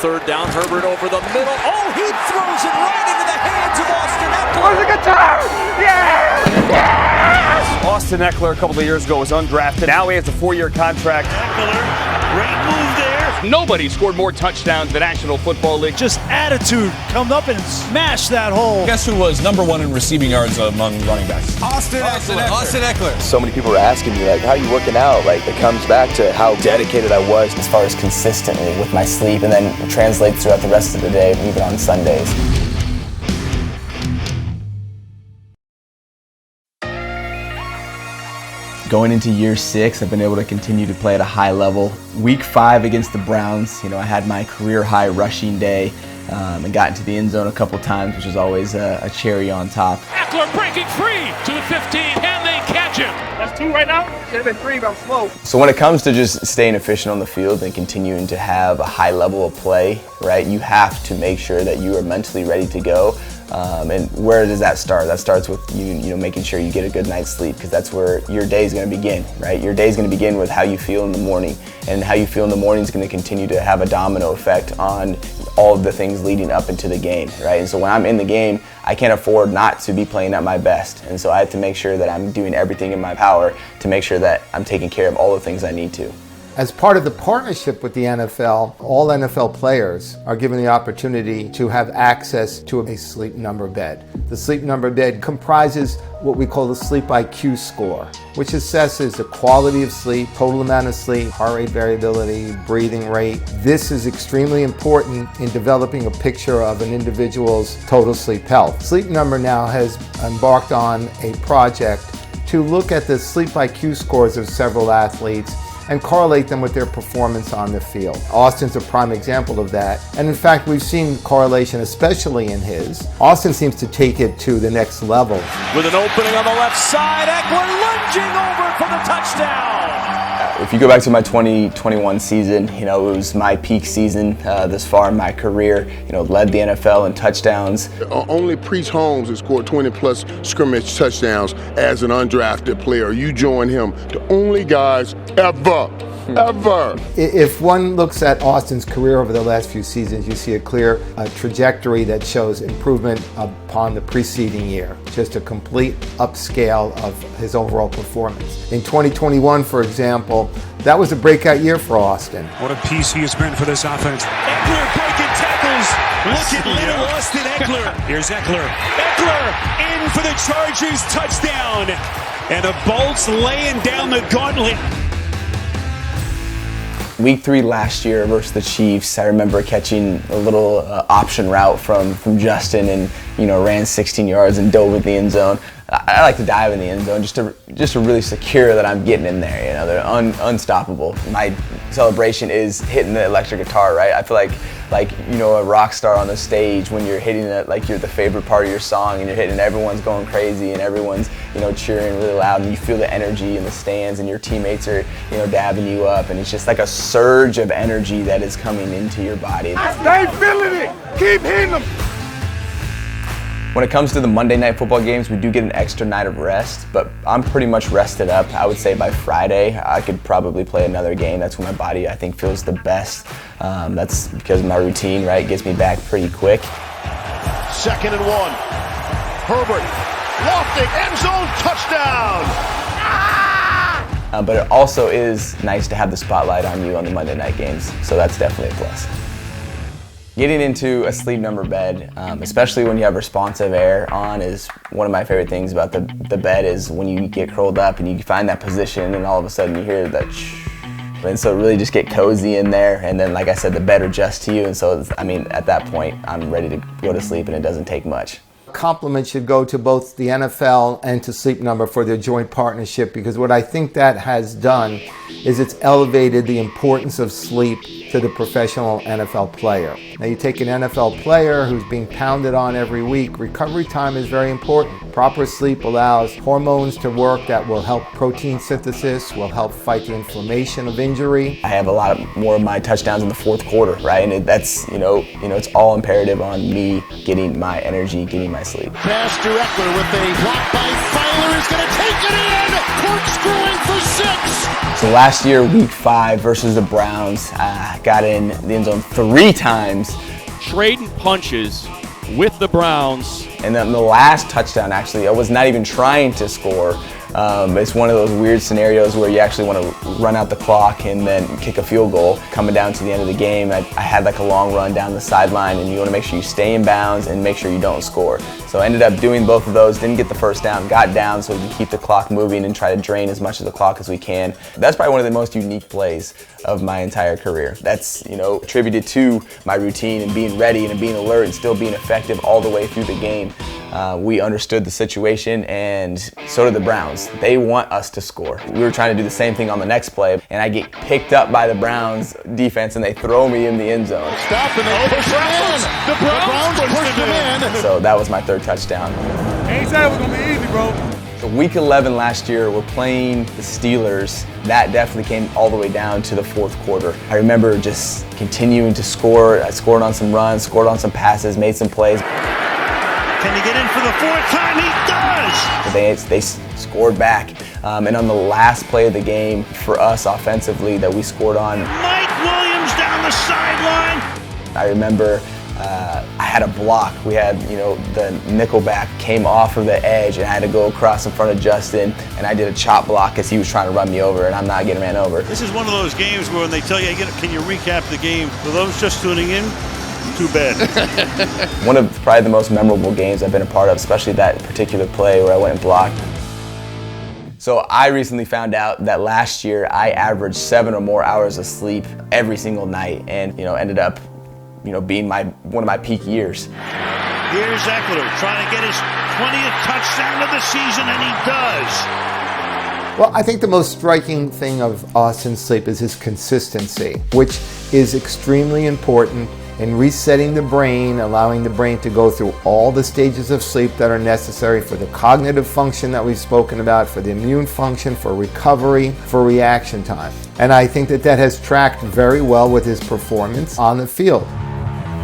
third down. Herbert over the middle. Oh, he throws it right into the hands of Austin Ekeler. Oh, the guitar! Yeah! Yes! Austin Ekeler a couple of years ago was undrafted. Now he has a 4-year contract. Ekeler, great move there. Nobody scored more touchdowns in the National Football League. Just attitude, come up and smash that hole. Guess who was number 1 in receiving yards among running backs? Austin Ekeler. So many people are asking me, like, how are you working out? Like, it comes back to how dedicated I was as far as consistently with my sleep, and then it translates throughout the rest of the day, even on Sundays. Going into year 6, I've been able to continue to play at a high level. Week 5 against the Browns, I had my career high rushing day and got into the end zone a couple times, which is always a cherry on top. Ekeler breaking free to the 15, and they catch him. That's 2 right now. Should have been 3, but I'm slow. So when it comes to just staying efficient on the field and continuing to have a high level of play, right, you have to make sure that you are mentally ready to go. And where does that start? That starts with you making sure you get a good night's sleep, because that's where your day is going to begin, right? Your day is going to begin with how you feel in the morning, and how you feel in the morning is going to continue to have a domino effect on all of the things leading up into the game, right? And so when I'm in the game, I can't afford not to be playing at my best, and so I have to make sure that I'm doing everything in my power to make sure that I'm taking care of all the things I need to. As part of the partnership with the NFL, all NFL players are given the opportunity to have access to a sleep number bed. The sleep number bed comprises what we call the sleep IQ score, which assesses the quality of sleep, total amount of sleep, heart rate variability, breathing rate. This is extremely important in developing a picture of an individual's total sleep health. Sleep Number now has embarked on a project to look at the sleep IQ scores of several athletes and correlate them with their performance on the field. Austin's a prime example of that. And in fact, we've seen correlation, especially in his. Austin seems to take it to the next level. With an opening on the left side, Ekeler lunging over for the touchdown. If you go back to my 2021 season, it was my peak season this far in my career. Led the NFL in touchdowns. Only Priest Holmes has scored 20-plus scrimmage touchdowns as an undrafted player. You join him, the only guys ever. If one looks at Austin's career over the last few seasons, you see a clear trajectory that shows improvement upon the preceding year. Just a complete upscale of his overall performance. In 2021, for example, that was a breakout year for Austin. What a piece he has been for this offense. Ekeler breaking tackles. Look at little Austin Ekeler. Here's Ekeler. Ekeler in for the Chargers touchdown. And the Bolts laying down the gauntlet. Week 3 last year versus the Chiefs, I remember catching a little option route from Justin, and ran 16 yards and dove in the end zone. I like to dive in the end zone just to really secure that I'm getting in there. They're unstoppable. My celebration is hitting the electric guitar, right? I feel like a rock star on the stage when you're hitting it like you're the favorite part of your song, and you're hitting, everyone's going crazy and everyone's cheering really loud, and you feel the energy in the stands, and your teammates are dabbing you up, and it's just like a surge of energy that is coming into your body. Stay feeling it. Keep hitting them. When it comes to the Monday Night Football games, we do get an extra night of rest, but I'm pretty much rested up. I would say by Friday, I could probably play another game. That's when my body, I think, feels the best. That's because of my routine, right? It gets me back pretty quick. 2nd and 1. Herbert, lofting, end zone, touchdown! But it also is nice to have the spotlight on you on the Monday night games, so that's definitely a plus. Getting into a sleep number bed, especially when you have responsive air on, is one of my favorite things about the bed. Is when you get curled up and you find that position, and all of a sudden you hear that shh. And so really just get cozy in there, and then, like I said, the bed adjusts to you, and so at that point I'm ready to go to sleep, and it doesn't take much. Compliment should go to both the NFL and to Sleep Number for their joint partnership, because what I think that has done is it's elevated the importance of sleep to the professional NFL player. Now you take an NFL player who's being pounded on every week, recovery time is very important. Proper sleep allows hormones to work that will help protein synthesis, will help fight the inflammation of injury. I have a lot more of my touchdowns in the fourth quarter, right? And that's, it's all imperative on me getting my energy, getting my sleep. Pass to Ekeler with a block by Ekeler is going to take it in, corkscrewing for 6. So last year, week 5 versus the Browns, got in the end zone 3 times. Trading punches with the Browns. And then the last touchdown, actually, I was not even trying to score. It's one of those weird scenarios where you actually want to run out the clock and then kick a field goal. Coming down to the end of the game, I had like a long run down the sideline, and you want to make sure you stay in bounds and make sure you don't score. So I ended up doing both of those, didn't get the first down, got down so we can keep the clock moving and try to drain as much of the clock as we can. That's probably one of the most unique plays of my entire career. That's, attributed to my routine and being ready and being alert and still being effective all the way through the game. We understood the situation, and so did the Browns. They want us to score. We were trying to do the same thing on the next play, and I get picked up by the Browns defense, and they throw me in the end zone. Stop, and they push him in. The Browns pushed him in. So that was my 3rd touchdown. Ain't said it was gonna be easy, bro. So week 11 last year, we're playing the Steelers. That definitely came all the way down to the 4th quarter. I remember just continuing to score. I scored on some runs, scored on some passes, made some plays. Can he get in for the 4th time? He does! They scored back. And on the last play of the game for us offensively that we scored on, Mike Williams down the sideline. I remember I had a block. We had, the nickelback came off of the edge, and I had to go across in front of Justin, and I did a chop block as he was trying to run me over, and I'm not getting ran over. This is one of those games where when they tell you, can you recap the game? For those just tuning in, too bad. One of probably the most memorable games I've been a part of, especially that particular play where I went and blocked. So I recently found out that last year I averaged 7 or more hours of sleep every single night, and ended up being one of my peak years. Here's Ekeler trying to get his 20th touchdown of the season, and he does. Well, I think the most striking thing of Austin's sleep is his consistency, which is extremely important in resetting the brain, allowing the brain to go through all the stages of sleep that are necessary for the cognitive function that we've spoken about, for the immune function, for recovery, for reaction time. And I think that has tracked very well with his performance on the field.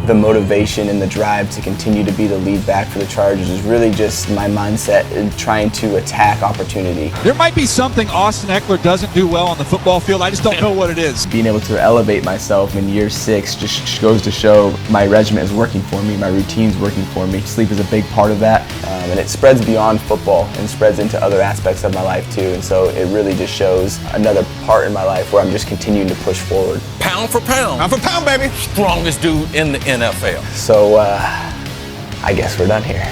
The motivation and the drive to continue to be the lead back for the Chargers is really just my mindset in trying to attack opportunity. There might be something Austin Ekeler doesn't do well on the football field. I just don't know what it is. Being able to elevate myself in year 6 just goes to show my regimen is working for me, my routine's working for me. Sleep is a big part of that, and it spreads beyond football and spreads into other aspects of my life too. And so it really just shows another part in my life where I'm just continuing to push forward. Pound for pound. Pound for pound, baby. Strongest dude in the NFL. So I guess we're done here.